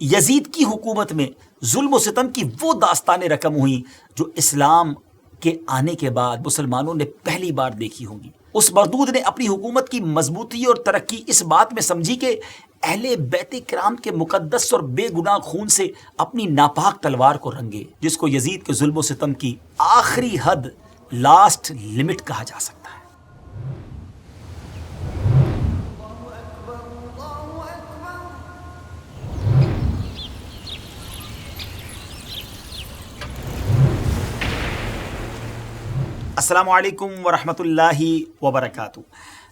یزید کی حکومت میں ظلم و ستم کی وہ داستانیں رقم ہوئیں جو اسلام کے آنے کے بعد مسلمانوں نے پہلی بار دیکھی ہوں گی۔ اس مردود نے اپنی حکومت کی مضبوطی اور ترقی اس بات میں سمجھی کہ اہل بیت کرام کے مقدس اور بے گناہ خون سے اپنی ناپاک تلوار کو رنگے، جس کو یزید کے ظلم و ستم کی آخری حد، لاسٹ لمٹ کہا جا سکتا ہے۔ السلام علیکم ورحمۃ اللہ وبرکاتہ۔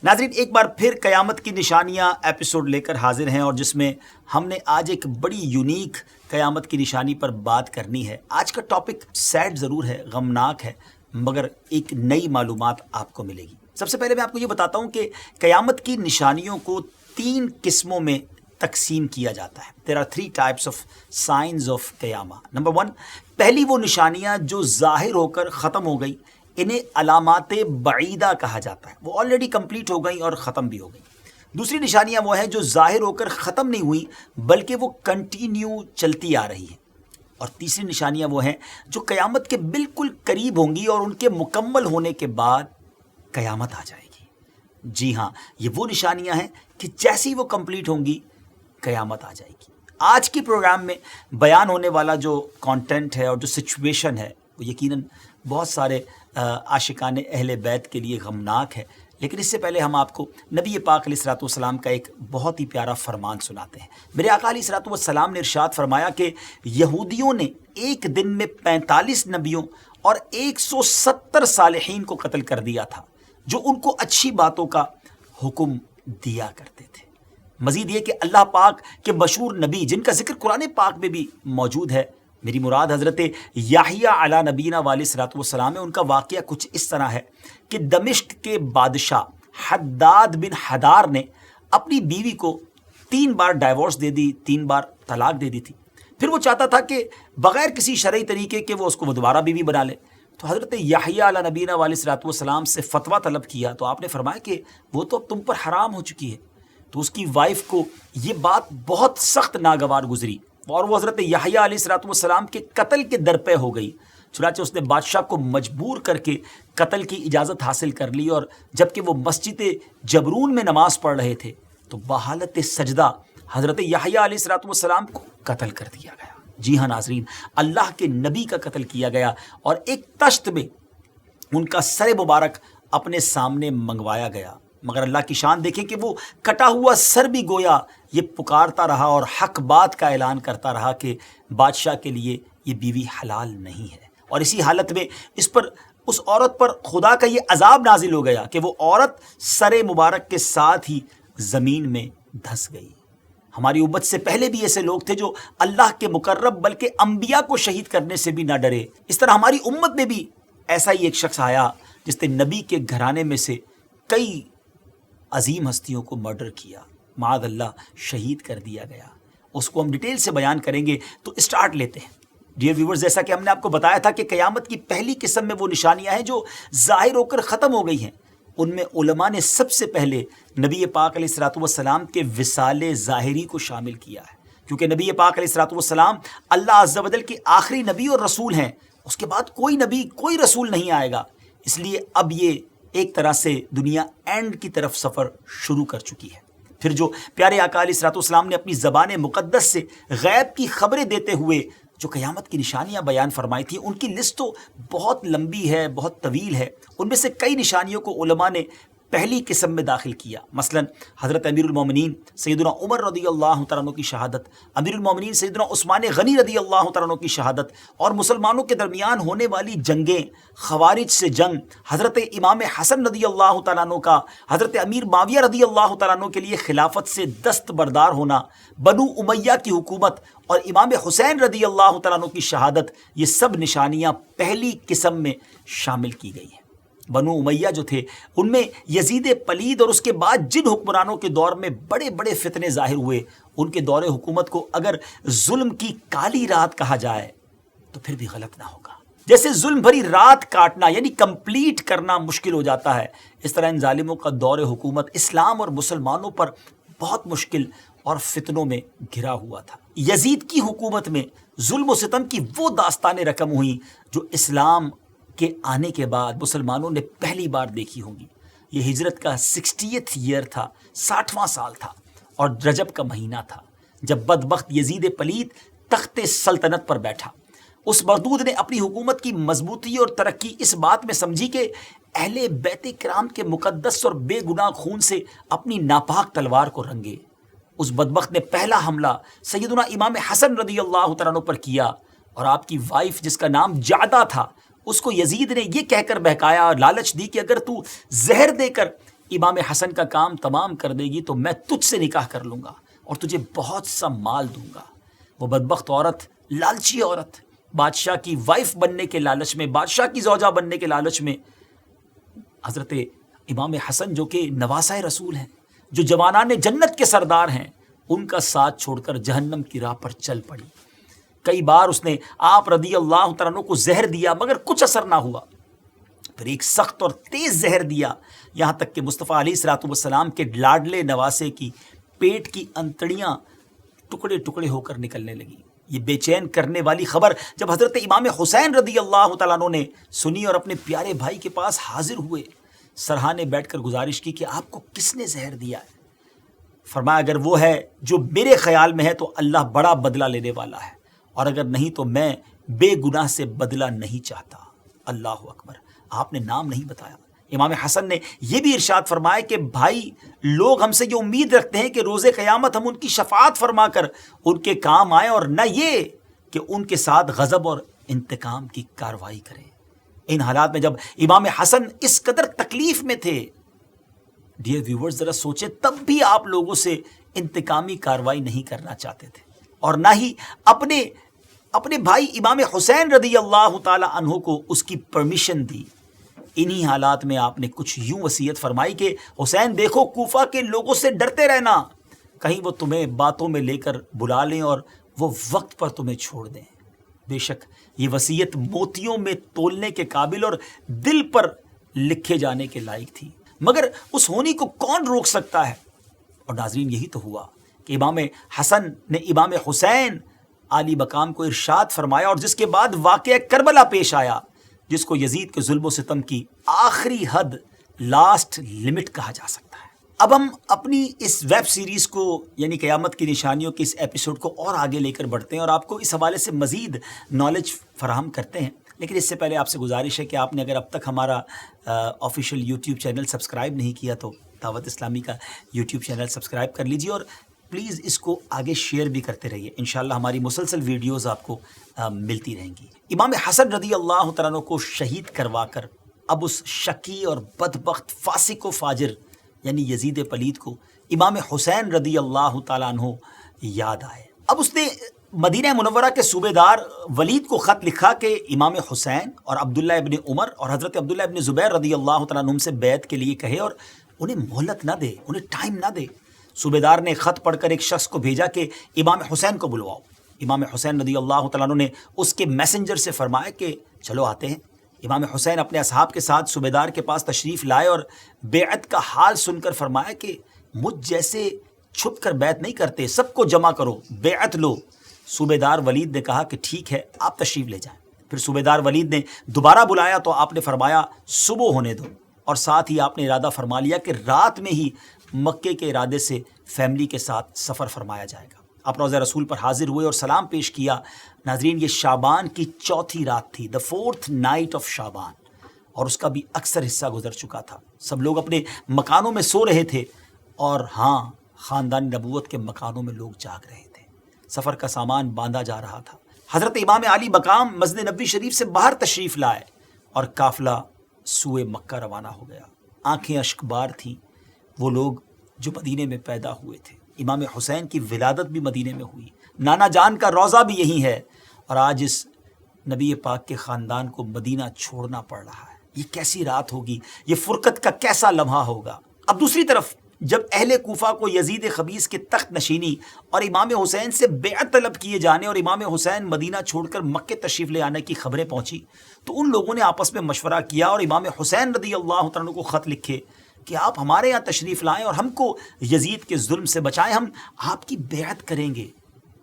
ناظرین، ایک بار پھر قیامت کی نشانیاں ایپیسوڈ لے کر حاضر ہیں، اور جس میں ہم نے آج ایک بڑی یونیک قیامت کی نشانی پر بات کرنی ہے۔ آج کا ٹاپک سیڈ ضرور ہے، غمناک ہے، مگر ایک نئی معلومات آپ کو ملے گی۔ سب سے پہلے میں آپ کو یہ بتاتا ہوں کہ قیامت کی نشانیوں کو 3 قسموں میں تقسیم کیا جاتا ہے۔ There are 3 types of signs of قیامہ۔ نمبر 1، پہلی وہ نشانیاں جو ظاہر ہو کر ختم ہو گئی، انہیں علامات بعیدہ کہا جاتا ہے، وہ آلریڈی کمپلیٹ ہو گئیں اور ختم بھی ہو گئیں۔ دوسری نشانیاں وہ ہیں جو ظاہر ہو کر ختم نہیں ہوئی بلکہ وہ کنٹینیو چلتی آ رہی ہیں۔ اور تیسری نشانیاں وہ ہیں جو قیامت کے بالکل قریب ہوں گی اور ان کے مکمل ہونے کے بعد قیامت آ جائے گی۔ جی ہاں، یہ وہ نشانیاں ہیں کہ جیسی وہ کمپلیٹ ہوں گی قیامت آ جائے گی۔ آج کی پروگرام میں بیان ہونے والا جو کانٹینٹ ہے اور جو سچویشن ہے وہ یقیناً بہت سارے عاشقان اہل بیت کے لیے غمناک ہے، لیکن اس سے پہلے ہم آپ کو نبی پاک علیہ الصلوۃ والسلام کا ایک بہت ہی پیارا فرمان سناتے ہیں۔ میرے آقا علیہ الصلوۃ والسلام نے ارشاد فرمایا کہ یہودیوں نے ایک دن میں 45 نبیوں اور 170 صالحین کو قتل کر دیا تھا جو ان کو اچھی باتوں کا حکم دیا کرتے تھے۔ مزید یہ کہ اللہ پاک کے مشہور نبی جن کا ذکر قرآن پاک میں بھی موجود ہے، میری مراد حضرت یحییٰ علیہ نبینا علیہ الصلوۃ والسلام ہے، ان کا واقعہ کچھ اس طرح ہے کہ دمشق کے بادشاہ حداد بن حدار نے اپنی بیوی کو 3 بار ڈائیورس دے دی، 3 بار طلاق دے دی تھی۔ پھر وہ چاہتا تھا کہ بغیر کسی شرعی طریقے کے وہ اس کو دوبارہ بیوی بنا لے، تو حضرت یحییٰ علیہ نبینا علیہ الصلوۃ والسلام سے فتویٰ طلب کیا، تو آپ نے فرمایا کہ وہ تو اب تم پر حرام ہو چکی ہے۔ تو اس کی وائف کو یہ بات بہت سخت ناگوار گزری اور وہ حضرت یحییٰ علیہ الصلوۃ والسلام کے قتل کے درپے ہو گئی۔ چنانچہ اس نے بادشاہ کو مجبور کر کے قتل کی اجازت حاصل کر لی، اور جبکہ وہ مسجد جبرون میں نماز پڑھ رہے تھے تو بحالت سجدہ حضرت یحییٰ علیہ الصلوۃ والسلام کو قتل کر دیا گیا۔ جی ہاں ناظرین، اللہ کے نبی کا قتل کیا گیا اور ایک تشت میں ان کا سر مبارک اپنے سامنے منگوایا گیا، مگر اللہ کی شان دیکھیں کہ وہ کٹا ہوا سر بھی گویا یہ پکارتا رہا اور حق بات کا اعلان کرتا رہا کہ بادشاہ کے لیے یہ بیوی حلال نہیں ہے۔ اور اسی حالت میں اس عورت پر خدا کا یہ عذاب نازل ہو گیا کہ وہ عورت سر مبارک کے ساتھ ہی زمین میں دھس گئی۔ ہماری امت سے پہلے بھی ایسے لوگ تھے جو اللہ کے مقرب بلکہ انبیاء کو شہید کرنے سے بھی نہ ڈرے۔ اس طرح ہماری امت میں بھی ایسا ہی ایک شخص آیا جس نے نبی کے گھرانے میں سے کئی عظیم ہستیوں کو مرڈر کیا، معاذ اللہ شہید کر دیا گیا۔ اس کو ہم ڈیٹیل سے بیان کریں گے، تو اسٹارٹ لیتے ہیں۔ ڈیئر ویورز، جیسا کہ ہم نے آپ کو بتایا تھا کہ قیامت کی پہلی قسم میں وہ نشانیاں ہیں جو ظاہر ہو کر ختم ہو گئی ہیں۔ ان میں علماء نے سب سے پہلے نبی پاک علیہ الصلوۃ والسلام کے وصال ظاہری کو شامل کیا ہے، کیونکہ نبی پاک علیہ الصلوۃ والسلام اللہ عز و جل کے آخری نبی اور رسول ہیں۔ اس کے بعد کوئی نبی کوئی رسول نہیں آئے گا، اس لیے اب یہ ایک طرح سے دنیا اینڈ کی طرف سفر شروع کر چکی ہے۔ پھر جو پیارے آقا علیہ الصلوۃ والسلام نے اپنی زبان مقدس سے غیب کی خبریں دیتے ہوئے جو قیامت کی نشانیاں بیان فرمائی تھیں، ان کی لسٹ تو بہت لمبی ہے، بہت طویل ہے۔ ان میں سے کئی نشانیوں کو علماء نے پہلی قسم میں داخل کیا، مثلا حضرت امیر المومنین سیدنا عمر رضی اللہ تعالیٰ عنہ کی شہادت، امیر المومنین سیدنا عثمان غنی رضی اللہ تعالیٰ عنہ کی شہادت، اور مسلمانوں کے درمیان ہونے والی جنگیں، خوارج سے جنگ، حضرت امام حسن رضی اللہ تعالیٰ عنہ کا حضرت امیر معاویہ رضی اللہ تعالیٰ عنہ کے لیے خلافت سے دستبردار ہونا، بنو امیہ کی حکومت اور امام حسین رضی اللہ تعالیٰ عنہ کی شہادت، یہ سب نشانیاں پہلی قسم میں شامل کی گئی ہیں۔ بنو امیہ جو تھے، ان میں یزید پلید اور اس کے بعد جن حکمرانوں کے دور میں بڑے بڑے فتنے ظاہر ہوئے، ان کے دور حکومت کو اگر ظلم کی کالی رات کہا جائے تو پھر بھی غلط نہ ہوگا۔ جیسے ظلم بھری رات کاٹنا یعنی کمپلیٹ کرنا مشکل ہو جاتا ہے، اس طرح ان ظالموں کا دور حکومت اسلام اور مسلمانوں پر بہت مشکل اور فتنوں میں گھرا ہوا تھا۔ یزید کی حکومت میں ظلم و ستم کی وہ داستانیں رقم ہوئیں جو اسلام کے آنے کے بعد مسلمانوں نے پہلی بار دیکھی ہوں گی۔ یہ ہجرت کا 60th ایئر تھا، 60واں سال تھا، اور رجب کا مہینہ تھا جب بدبخت یزید پلید تخت سلطنت پر بیٹھا۔ اس مردود نے اپنی حکومت کی مضبوطی اور ترقی اس بات میں سمجھی کہ اہل بیت کرام کے مقدس اور بے گناہ خون سے اپنی ناپاک تلوار کو رنگے۔ اس بدبخت نے پہلا حملہ سیدنا امام حسن رضی اللہ تعالیٰ عنہ پر کیا، اور آپ کی وائف جس کا نام جعدہ تھا اس کو یزید نے یہ کہہ کر بہکایا اور لالچ دی کہ اگر تو زہر دے کر امام حسن کا کام تمام کر دے گی تو میں تجھ سے نکاح کر لوں گا اور تجھے بہت سا مال دوں گا۔ وہ بدبخت عورت، لالچی عورت، بادشاہ کی وائف بننے کے لالچ میں، بادشاہ کی زوجہ بننے کے لالچ میں حضرت امام حسن جو کہ نواسۂ رسول ہیں، جو جوانان جنت کے سردار ہیں، ان کا ساتھ چھوڑ کر جہنم کی راہ پر چل پڑی۔ کئی بار اس نے آپ رضی اللہ تعالیٰ عنہ کو زہر دیا مگر کچھ اثر نہ ہوا۔ پھر ایک سخت اور تیز زہر دیا، یہاں تک کہ مصطفیٰ علیہ الصلوۃ والسلام کے لاڈلے نواسے کی پیٹ کی انتڑیاں ٹکڑے ٹکڑے ہو کر نکلنے لگیں۔ یہ بے چین کرنے والی خبر جب حضرت امام حسین رضی اللہ تعالیٰ عنہ نے سنی اور اپنے پیارے بھائی کے پاس حاضر ہوئے، سرہانے بیٹھ کر گزارش کی کہ آپ کو کس نے زہر دیا ہے؟ فرمایا اگر وہ ہے جو میرے خیال میں ہے تو اللہ بڑا بدلہ لینے والا ہے، اور اگر نہیں تو میں بے گناہ سے بدلہ نہیں چاہتا۔ اللہ اکبر۔ آپ نے نام نہیں بتایا۔ امام حسن نے یہ بھی ارشاد فرمایا کہ بھائی، لوگ ہم سے یہ امید رکھتے ہیں کہ روز قیامت ہم ان کی شفاعت فرما کر ان کے کام آئیں، اور نہ یہ کہ ان کے ساتھ غضب اور انتقام کی کارروائی کریں۔ ان حالات میں جب امام حسن اس قدر تکلیف میں تھے، ڈیئر ویورز ذرا سوچیں، تب بھی آپ لوگوں سے انتقامی کارروائی نہیں کرنا چاہتے تھے، اور نہ ہی اپنے بھائی امام حسین رضی اللہ تعالی عنہ کو اس کی پرمیشن دی۔ انہی حالات میں آپ نے کچھ یوں وصیت فرمائی کہ حسین دیکھو، کوفہ کے لوگوں سے ڈرتے رہنا، کہیں وہ تمہیں باتوں میں لے کر بلا لیں اور وہ وقت پر تمہیں چھوڑ دیں۔ بے شک یہ وصیت موتیوں میں تولنے کے قابل اور دل پر لکھے جانے کے لائق تھی، مگر اس ہونی کو کون روک سکتا ہے؟ اور ناظرین یہی تو ہوا کہ امام حسن نے امام حسین عالی مقام کو ارشاد فرمایا، اور جس کے بعد واقعہ کربلا پیش آیا، جس کو یزید کے ظلم و ستم کی آخری حد، لاسٹ لمٹ کہا جا سکتا ہے۔ اب ہم اپنی اس ویب سیریز کو یعنی قیامت کی نشانیوں کے اس ایپیسوڈ کو اور آگے لے کر بڑھتے ہیں اور آپ کو اس حوالے سے مزید نالج فراہم کرتے ہیں، لیکن اس سے پہلے آپ سے گزارش ہے کہ آپ نے اگر اب تک ہمارا آفیشیل یوٹیوب چینل سبسکرائب نہیں کیا تو دعوت اسلامی کا یوٹیوب چینل سبسکرائب کر لیجیے، اور پلیز اس کو آگے شیئر بھی کرتے رہیے۔ انشاءاللہ ہماری مسلسل ویڈیوز آپ کو ملتی رہیں گی۔ امام حسن رضی اللہ تعالیٰ عنہ کو شہید کروا کر اب اس شقی اور بدبخت فاسق و فاجر یعنی یزید پلید کو امام حسین رضی اللہ تعالیٰ عنہ یاد آئے۔ اب اس نے مدینہ منورہ کے صوبیدار ولید کو خط لکھا کہ امام حسین اور عبداللہ ابن عمر اور حضرت عبداللہ ابن زبیر رضی اللہ تعالیٰ عنہ سے بیعت کے لیے کہے اور انہیں مہلت نہ دے، انہیں ٹائم نہ دے۔ صوبیدار نے خط پڑھ کر ایک شخص کو بھیجا کہ امام حسین کو بلواؤ۔ امام حسین رضی اللہ تعالیٰ عنہ نے اس کے میسنجر سے فرمایا کہ چلو آتے ہیں۔ امام حسین اپنے اصحاب کے ساتھ صوبیدار کے پاس تشریف لائے اور بیعت کا حال سن کر فرمایا کہ مجھ جیسے چھپ کر بیعت نہیں کرتے، سب کو جمع کرو، بیعت لو۔ صوبیدار ولید نے کہا کہ ٹھیک ہے، آپ تشریف لے جائیں۔ پھر صوبیدار ولید نے دوبارہ بلایا تو آپ نے فرمایا صبح ہونے دو، اور ساتھ ہی آپ نے ارادہ فرما لیا کہ رات میں ہی مکے کے ارادے سے فیملی کے ساتھ سفر فرمایا جائے گا۔ آپ روضہ رسول پر حاضر ہوئے اور سلام پیش کیا۔ ناظرین یہ شعبان کی چوتھی رات تھی، the fourth night of شعبان، اور اس کا بھی اکثر حصہ گزر چکا تھا۔ سب لوگ اپنے مکانوں میں سو رہے تھے، اور ہاں، خاندان نبوت کے مکانوں میں لوگ جاگ رہے تھے۔ سفر کا سامان باندھا جا رہا تھا۔ حضرت امام علی مقام مسجد نبوی شریف سے باہر تشریف لائے اور قافلہ سوئے مکہ روانہ ہو گیا۔ آنکھیں اشکبار تھیں وہ لوگ جو مدینے میں پیدا ہوئے تھے۔ امام حسین کی ولادت بھی مدینے میں ہوئی، نانا جان کا روضہ بھی یہی ہے، اور آج اس نبی پاک کے خاندان کو مدینہ چھوڑنا پڑ رہا ہے۔ یہ کیسی رات ہوگی، یہ فرقت کا کیسا لمحہ ہوگا۔ اب دوسری طرف جب اہل کوفہ کو یزید خبیث کے تخت نشینی اور امام حسین سے بیعت طلب کیے جانے اور امام حسین مدینہ چھوڑ کر مکے تشریف لے آنے کی خبریں پہنچی تو ان لوگوں نے آپس میں مشورہ کیا اور امام حسین رضی اللہ تعالیٰ عنہ کو خط لکھے کہ آپ ہمارے یہاں تشریف لائیں اور ہم کو یزید کے ظلم سے بچائیں، ہم آپ کی بیعت کریں گے۔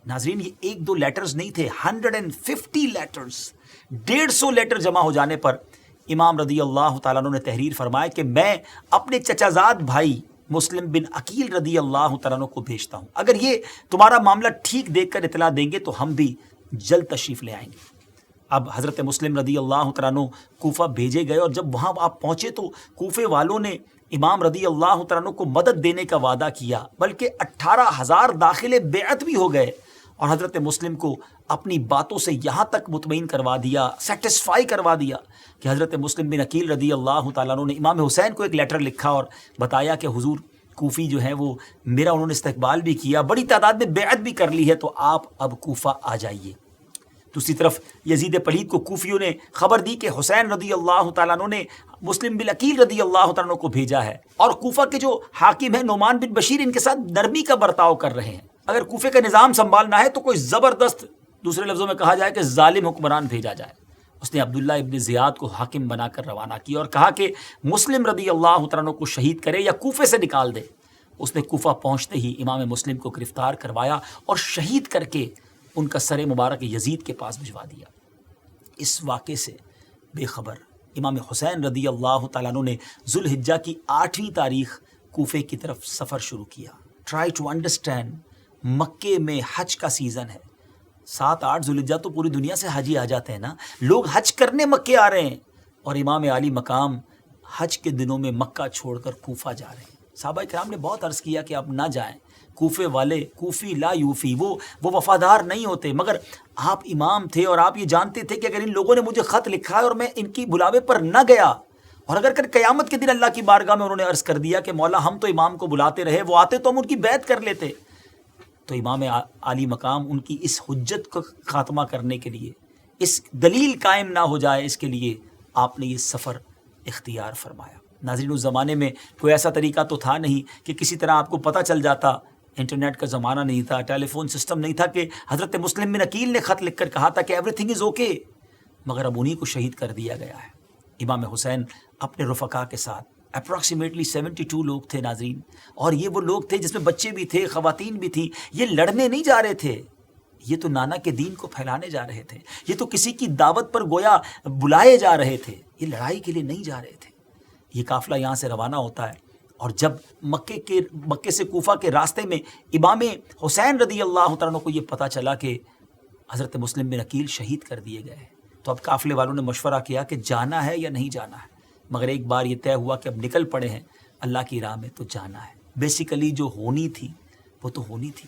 ناظرین یہ ایک دو لیٹرز نہیں تھے، 150 لیٹرز، 150 لیٹر جمع ہو جانے پر امام رضی اللہ تعالیٰ عنہ نے تحریر فرمایا کہ میں اپنے چچا زاد بھائی مسلم بن عقیل رضی اللہ تعالیٰ عنہ کو بھیجتا ہوں، اگر یہ تمہارا معاملہ ٹھیک دیکھ کر اطلاع دیں گے تو ہم بھی جلد تشریف لے آئیں گے۔ اب حضرت مسلم رضی اللہ تعالیٰ عنہ کوفہ بھیجے گئے، اور جب وہاں آپ پہنچے تو کوفے والوں نے امام رضی اللہ تعالیٰ عنہ کو مدد دینے کا وعدہ کیا، بلکہ 18,000 داخل بیعت بھی ہو گئے، اور حضرت مسلم کو اپنی باتوں سے یہاں تک مطمئن کروا دیا، سیٹسفائی کروا دیا کہ حضرت مسلم بن عقیل رضی اللہ تعالیٰ عنہ نے امام حسین کو ایک لیٹر لکھا اور بتایا کہ حضور کوفی جو ہیں وہ میرا انہوں نے استقبال بھی کیا، بڑی تعداد میں بیعت بھی کر لی ہے، تو آپ اب کوفہ آ جائیے۔ دوسری طرف یزید پلید کو کوفیوں نے خبر دی کہ حسین رضی اللہ تعالیٰ عنہ نے مسلم بن عقیل رضی اللہ تعالیٰ عنہ کو بھیجا ہے، اور کوفہ کے جو حاکم ہیں نعمان بن بشیر ان کے ساتھ نرمی کا برتاؤ کر رہے ہیں، اگر کوفے کا نظام سنبھالنا ہے تو کوئی زبردست، دوسرے لفظوں میں کہا جائے کہ ظالم حکمران بھیجا جائے۔ اس نے عبداللہ ابن زیاد کو حاکم بنا کر روانہ کیا اور کہا کہ مسلم رضی اللہ تعالیٰ عنہ کو شہید کرے یا کوفے سے نکال دے۔ اس نے کوفہ پہنچتے ہی امام مسلم کو گرفتار کروایا اور شہید کر کے ان کا سر مبارک یزید کے پاس بھجوا دیا۔ اس واقعے سے بے خبر امام حسین رضی اللہ تعالیٰ عنہ نے ذوالحجہ کی 8ویں تاریخ کوفے کی طرف سفر شروع کیا۔ ٹرائی ٹو انڈرسٹینڈ، مکے میں حج کا سیزن ہے، 7-8 ذوالحجہ تو پوری دنیا سے حاجی آ جاتے ہیں نا، لوگ حج کرنے مکے آ رہے ہیں، اور امام عالی مقام حج کے دنوں میں مکہ چھوڑ کر کوفہ جا رہے ہیں۔ صحابہ کرام نے بہت عرض کیا کہ آپ نہ جائیں، کوفے والے کوفی لا یوفی، وہ وفادار نہیں ہوتے، مگر آپ امام تھے اور آپ یہ جانتے تھے کہ اگر ان لوگوں نے مجھے خط لکھا ہے اور میں ان کی بلاوے پر نہ گیا، اور اگر کر قیامت کے دن اللہ کی بارگاہ میں انہوں نے عرض کر دیا کہ مولا ہم تو امام کو بلاتے رہے، وہ آتے تو ہم ان کی بیعت کر لیتے، تو امام عالی مقام ان کی اس حجت کو خاتمہ کرنے کے لیے، اس دلیل قائم نہ ہو جائے اس کے لیے آپ نے یہ سفر اختیار فرمایا۔ ناظرین اس زمانے میں کوئی ایسا طریقہ تو تھا نہیں کہ کسی طرح آپ کو پتہ چل جاتا، انٹرنیٹ کا زمانہ نہیں تھا، ٹیلی فون سسٹم نہیں تھا کہ حضرت مسلم بن عقیل نے خط لکھ کر کہا تھا کہ ایوری تھنگ از اوکے، مگر اب انہی کو شہید کر دیا گیا ہے۔ امام حسین اپنے رفقا کے ساتھ اپروکسیمیٹلی 72 لوگ تھے ناظرین، اور یہ وہ لوگ تھے جس میں بچے بھی تھے، خواتین بھی تھی، یہ لڑنے نہیں جا رہے تھے، یہ تو نانا کے دین کو پھیلانے جا رہے تھے، یہ تو کسی کی دعوت پر گویا بلائے جا رہے تھے، یہ لڑائی کے لیے نہیں جا رہے تھے۔ یہ قافلہ یہاں سے روانہ ہوتا ہے، اور جب مکے سے کوفہ کے راستے میں امام حسین رضی اللہ تعالیٰ عنہ کو یہ پتہ چلا کہ حضرت مسلم بن عقیل شہید کر دیے گئے ہیں، تو اب قافلے والوں نے مشورہ کیا کہ جانا ہے یا نہیں جانا ہے، مگر ایک بار یہ طے ہوا کہ اب نکل پڑے ہیں اللہ کی راہ میں تو جانا ہے۔ بیسیکلی جو ہونی تھی وہ تو ہونی تھی۔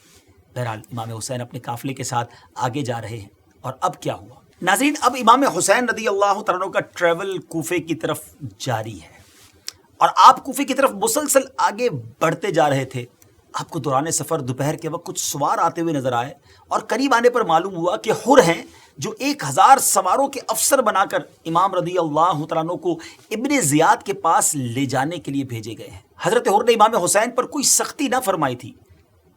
بہرحال امام حسین اپنے قافلے کے ساتھ آگے جا رہے ہیں، اور اب کیا ہوا ناظرین، اب امام حسین رضی اللہ تعالیٰ عنہ کا ٹریول کوفے کی طرف جاری ہے، اور آپ کوفے کی طرف مسلسل آگے بڑھتے جا رہے تھے۔ آپ کو دوران سفر دوپہر کے وقت کچھ سوار آتے ہوئے نظر آئے، اور قریب آنے پر معلوم ہوا کہ حر ہیں جو 1000 سواروں کے افسر بنا کر امام رضی اللہ تعالیٰ عنہ کو ابن زیاد کے پاس لے جانے کے لیے بھیجے گئے ہیں۔ حضرت حر نے امام حسین پر کوئی سختی نہ فرمائی تھی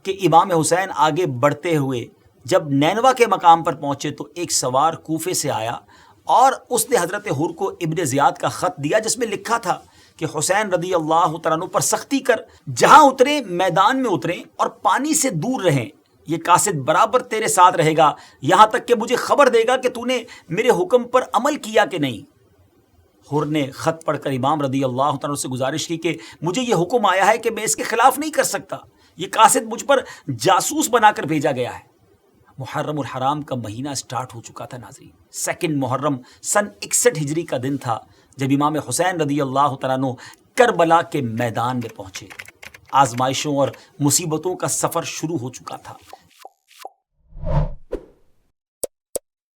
کہ امام حسین آگے بڑھتے ہوئے جب نینوا کے مقام پر پہنچے تو ایک سوار کوفے سے آیا، اور اس نے حضرت حر کو ابن زیاد کا خط دیا جس میں لکھا تھا کہ حسین رضی اللہ تعالیٰ عنہ پر سختی کر جہاں اترے میدان میں اتریں اور پانی سے دور رہیں، یہ قاصد برابر تیرے ساتھ رہے گا یہاں تک کہ مجھے خبر دے گا کہ تو نے میرے حکم پر عمل کیا کہ نہیں۔ حر نے خط پڑھ کر امام رضی اللہ تعالیٰ عنہ سے گزارش کی کہ مجھے یہ حکم آیا ہے کہ میں اس کے خلاف نہیں کر سکتا، یہ قاصد مجھ پر جاسوس بنا کر بھیجا گیا ہے۔ محرم الحرام کا مہینہ سٹارٹ ہو چکا تھا ناظرین، 2 محرم سن 61 ہجری کا دن تھا جب امام حسین رضی اللہ تعالیٰ عنہ کربلا کے میدان میں پہنچے۔ آزمائشوں اور مصیبتوں کا سفر شروع ہو چکا تھا،